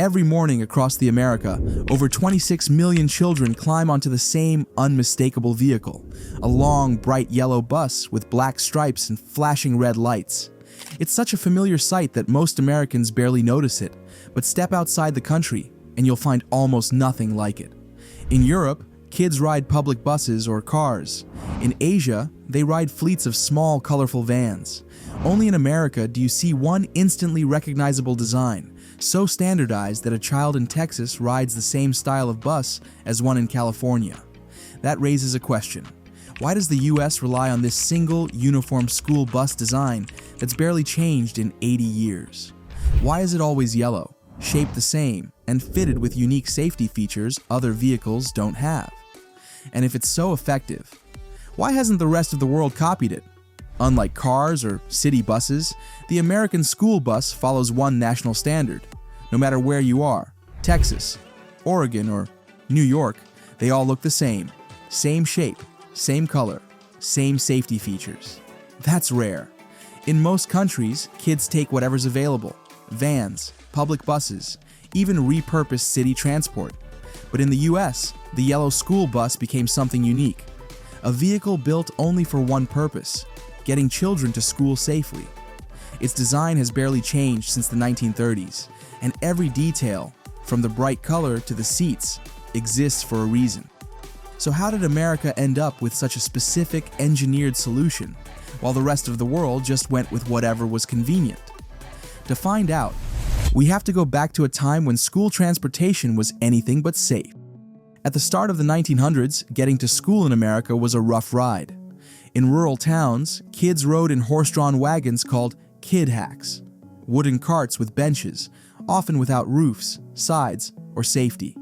Every morning across the America, over 26 million children climb onto the same unmistakable vehicle, a long, bright yellow bus with black stripes and flashing red lights. It's such a familiar sight that most Americans barely notice it, but step outside the country and you'll find almost nothing like it. In Europe, kids ride public buses or cars. In Asia, they ride fleets of small, colorful vans. Only in America do you see one instantly recognizable design, so standardized that a child in Texas rides the same style of bus as one in California. That raises a question. Why does the US rely on this single, uniform school bus design that's barely changed in 80 years? Why is it always yellow, shaped the same, and fitted with unique safety features other vehicles don't have? And if it's so effective, why hasn't the rest of the world copied it? Unlike cars or city buses, the American school bus follows one national standard. No matter where you are, Texas, Oregon, or New York, they all look the same. Same shape, same color, same safety features. That's rare. In most countries, kids take whatever's available: vans, public buses, even repurposed city transport. But in the US, the yellow school bus became something unique. A vehicle built only for one purpose: getting children to school safely. Its design has barely changed since the 1930s, and every detail, from the bright color to the seats, exists for a reason. So how did America end up with such a specific, engineered solution, while the rest of the world just went with whatever was convenient? To find out, we have to go back to a time when school transportation was anything but safe. At the start of the 1900s, getting to school in America was a rough ride. In rural towns, kids rode in horse-drawn wagons called kid hacks, wooden carts with benches, often without roofs, sides, or safety.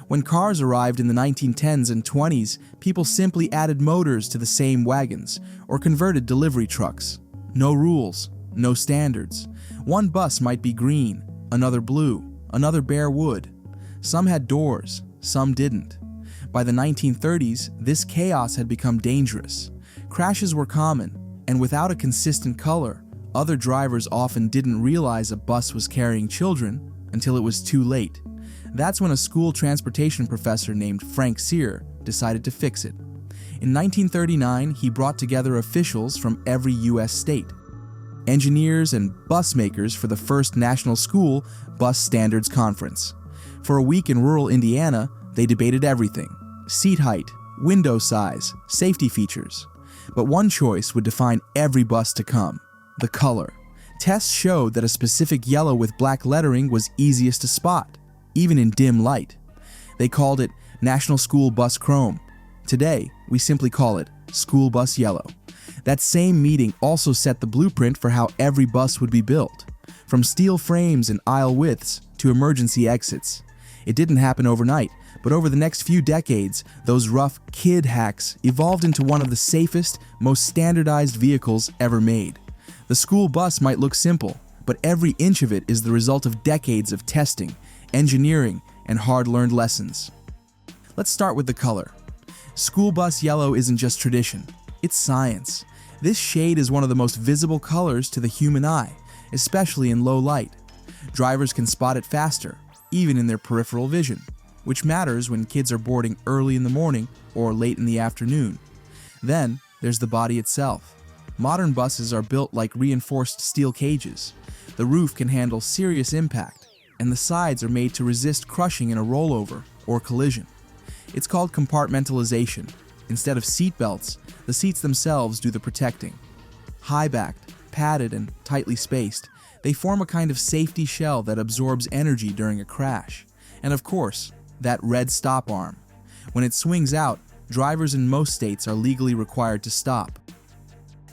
When cars arrived in the 1910s and 20s, people simply added motors to the same wagons or converted delivery trucks. No rules, no standards. One bus might be green, another blue, another bare wood. Some had doors, some didn't. By the 1930s, this chaos had become dangerous. Crashes were common, and without a consistent color, other drivers often didn't realize a bus was carrying children until it was too late. That's when a school transportation professor named Frank Sear decided to fix it. In 1939, he brought together officials from every US state, engineers and bus makers for the first National School Bus Standards Conference. For a week in rural Indiana, they debated everything: seat height, window size, safety features. But one choice would define every bus to come: the color. Tests showed that a specific yellow with black lettering was easiest to spot, even in dim light. They called it National School Bus Chrome. Today, we simply call it School Bus Yellow. That same meeting also set the blueprint for how every bus would be built, from steel frames and aisle widths to emergency exits. It didn't happen overnight, but over the next few decades, those rough kid hacks evolved into one of the safest, most standardized vehicles ever made. The school bus might look simple, but every inch of it is the result of decades of testing, engineering, and hard-learned lessons. Let's start with the color. School bus yellow isn't just tradition, it's science. This shade is one of the most visible colors to the human eye, especially in low light. Drivers can spot it faster, even in their peripheral vision, which matters when kids are boarding early in the morning or late in the afternoon. Then, there's the body itself. Modern buses are built like reinforced steel cages. The roof can handle serious impact, and the sides are made to resist crushing in a rollover or collision. It's called compartmentalization. Instead of seat belts, the seats themselves do the protecting. High-backed, padded, and tightly spaced, they form a kind of safety shell that absorbs energy during a crash. And of course, that red stop arm. When it swings out, drivers in most states are legally required to stop.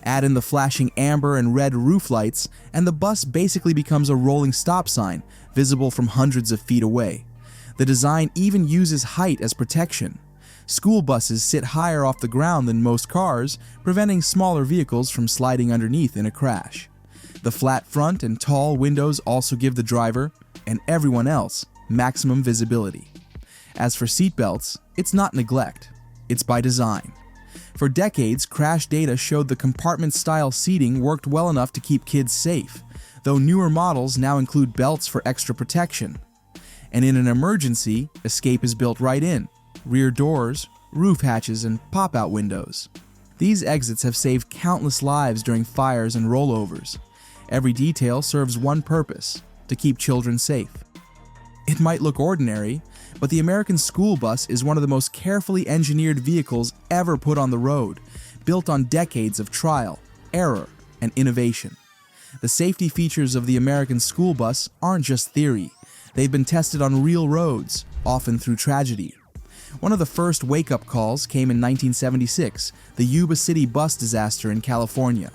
Add in the flashing amber and red roof lights, and the bus basically becomes a rolling stop sign, visible from hundreds of feet away. The design even uses height as protection. School buses sit higher off the ground than most cars, preventing smaller vehicles from sliding underneath in a crash. The flat front and tall windows also give the driver, and everyone else, maximum visibility. As for seatbelts, it's not neglect, it's by design. For decades, crash data showed the compartment-style seating worked well enough to keep kids safe, though newer models now include belts for extra protection. And in an emergency, escape is built right in: rear doors, roof hatches, and pop-out windows. These exits have saved countless lives during fires and rollovers. Every detail serves one purpose: to keep children safe. It might look ordinary, but the American school bus is one of the most carefully engineered vehicles ever put on the road, built on decades of trial, error, and innovation. The safety features of the American school bus aren't just theory. They've been tested on real roads, often through tragedy. One of the first wake-up calls came in 1976, the Yuba City bus disaster in California.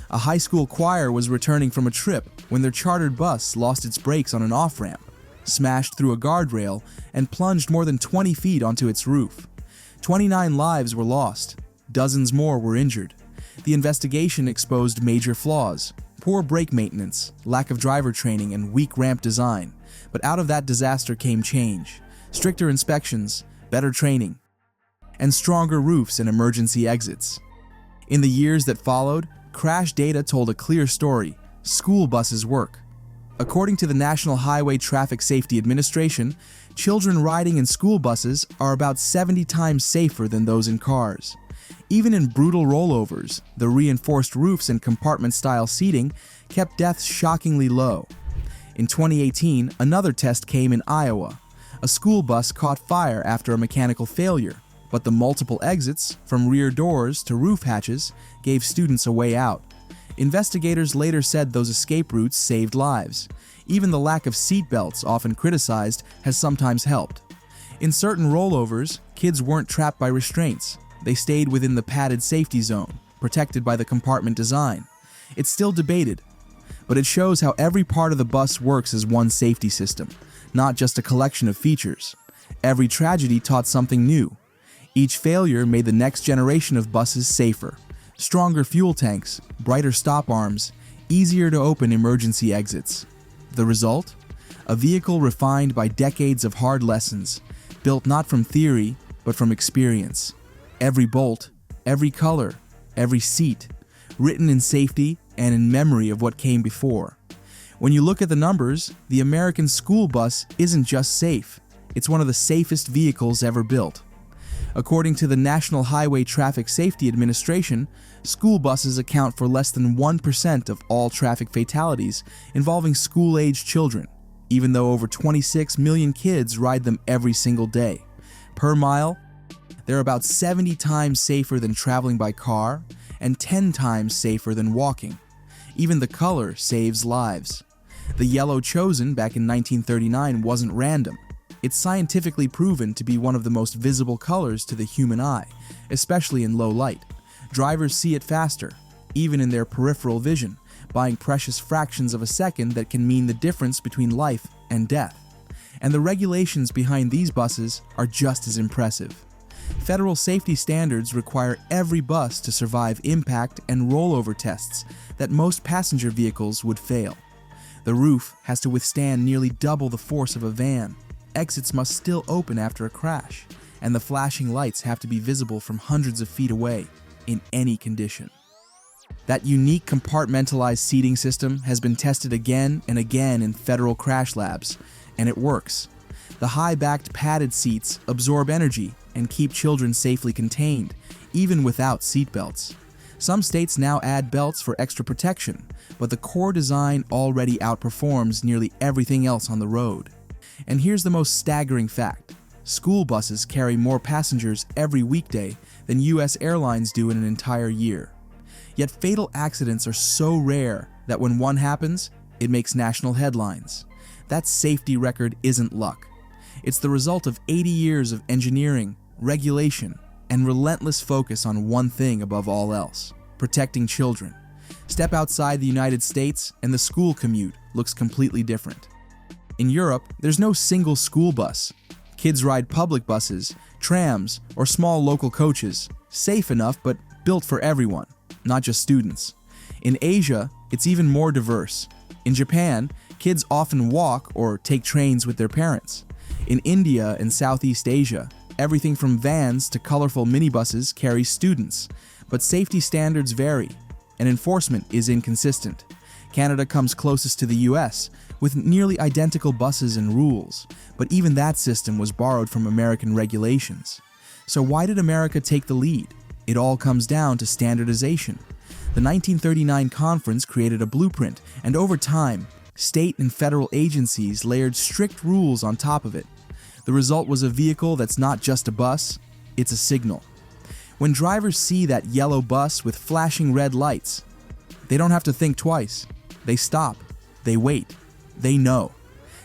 A high school choir was returning from a trip when their chartered bus lost its brakes on an off-ramp, smashed through a guardrail, and plunged more than 20 feet onto its roof. 29 lives were lost. Dozens more were injured. The investigation exposed major flaws: poor brake maintenance, lack of driver training, and weak ramp design. But out of that disaster came change: stricter inspections, better training, and stronger roofs and emergency exits. In the years that followed, crash data told a clear story: school buses work. According to the National Highway Traffic Safety Administration, children riding in school buses are about 70 times safer than those in cars. Even in brutal rollovers, the reinforced roofs and compartment-style seating kept deaths shockingly low. In 2018, another test came in Iowa. A school bus caught fire after a mechanical failure, but the multiple exits, from rear doors to roof hatches, gave students a way out. Investigators later said those escape routes saved lives. Even the lack of seat belts, often criticized, has sometimes helped. In certain rollovers, kids weren't trapped by restraints. They stayed within the padded safety zone, protected by the compartment design. It's still debated, but it shows how every part of the bus works as one safety system, not just a collection of features. Every tragedy taught something new. Each failure made the next generation of buses safer. Stronger fuel tanks, brighter stop arms, easier to open emergency exits. The result? A vehicle refined by decades of hard lessons, built not from theory, but from experience. Every bolt, every color, every seat, written in safety and in memory of what came before. When you look at the numbers, the American school bus isn't just safe, it's one of the safest vehicles ever built. According to the National Highway Traffic Safety Administration, school buses account for less than 1% of all traffic fatalities involving school-aged children, even though over 26 million kids ride them every single day. Per mile, they're about 70 times safer than traveling by car and 10 times safer than walking. Even the color saves lives. The yellow chosen back in 1939 wasn't random. It's scientifically proven to be one of the most visible colors to the human eye, especially in low light. Drivers see it faster, even in their peripheral vision, buying precious fractions of a second that can mean the difference between life and death. And the regulations behind these buses are just as impressive. Federal safety standards require every bus to survive impact and rollover tests that most passenger vehicles would fail. The roof has to withstand nearly double the force of a van. Exits must still open after a crash, and the flashing lights have to be visible from hundreds of feet away, in any condition. That unique compartmentalized seating system has been tested again and again in federal crash labs, and it works. The high-backed padded seats absorb energy and keep children safely contained, even without seatbelts. Some states now add belts for extra protection, but the core design already outperforms nearly everything else on the road. And here's the most staggering fact: school buses carry more passengers every weekday than US airlines do in an entire year. Yet fatal accidents are so rare that when one happens, it makes national headlines. That safety record isn't luck. It's the result of 80 years of engineering, regulation, and relentless focus on one thing above all else: protecting children. Step outside the United States and the school commute looks completely different. In Europe, there's no single school bus. Kids ride public buses, trams, or small local coaches, safe enough but built for everyone, not just students. In Asia, it's even more diverse. In Japan, kids often walk or take trains with their parents. In India and Southeast Asia, everything from vans to colorful minibuses carries students, but safety standards vary, and enforcement is inconsistent. Canada comes closest to the US, with nearly identical buses and rules, but even that system was borrowed from American regulations. So why did America take the lead? It all comes down to standardization. The 1939 conference created a blueprint, and over time, state and federal agencies layered strict rules on top of it. The result was a vehicle that's not just a bus, it's a signal. When drivers see that yellow bus with flashing red lights, they don't have to think twice. They stop. They wait. They know.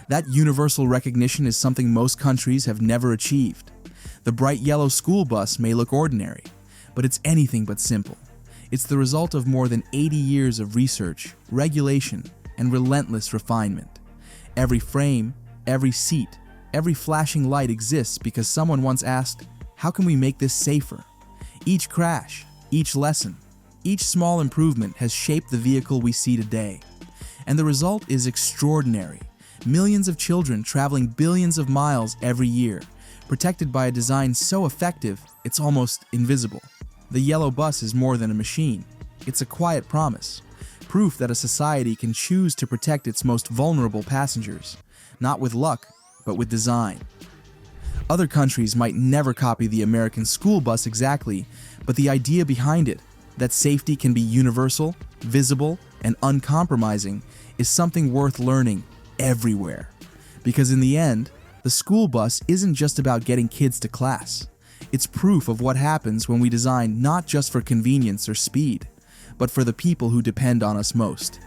That universal recognition is something most countries have never achieved. The bright yellow school bus may look ordinary, but it's anything but simple. It's the result of more than 80 years of research, regulation, and relentless refinement. Every frame, every seat, every flashing light exists because someone once asked, how can we make this safer? Each crash, each lesson, each small improvement has shaped the vehicle we see today. And the result is extraordinary. Millions of children traveling billions of miles every year, protected by a design so effective, it's almost invisible. The yellow bus is more than a machine. It's a quiet promise, proof that a society can choose to protect its most vulnerable passengers, not with luck, but with design. Other countries might never copy the American school bus exactly, but the idea behind it, that safety can be universal, visible, and uncompromising, is something worth learning everywhere. Because in the end, the school bus isn't just about getting kids to class. It's proof of what happens when we design not just for convenience or speed, but for the people who depend on us most.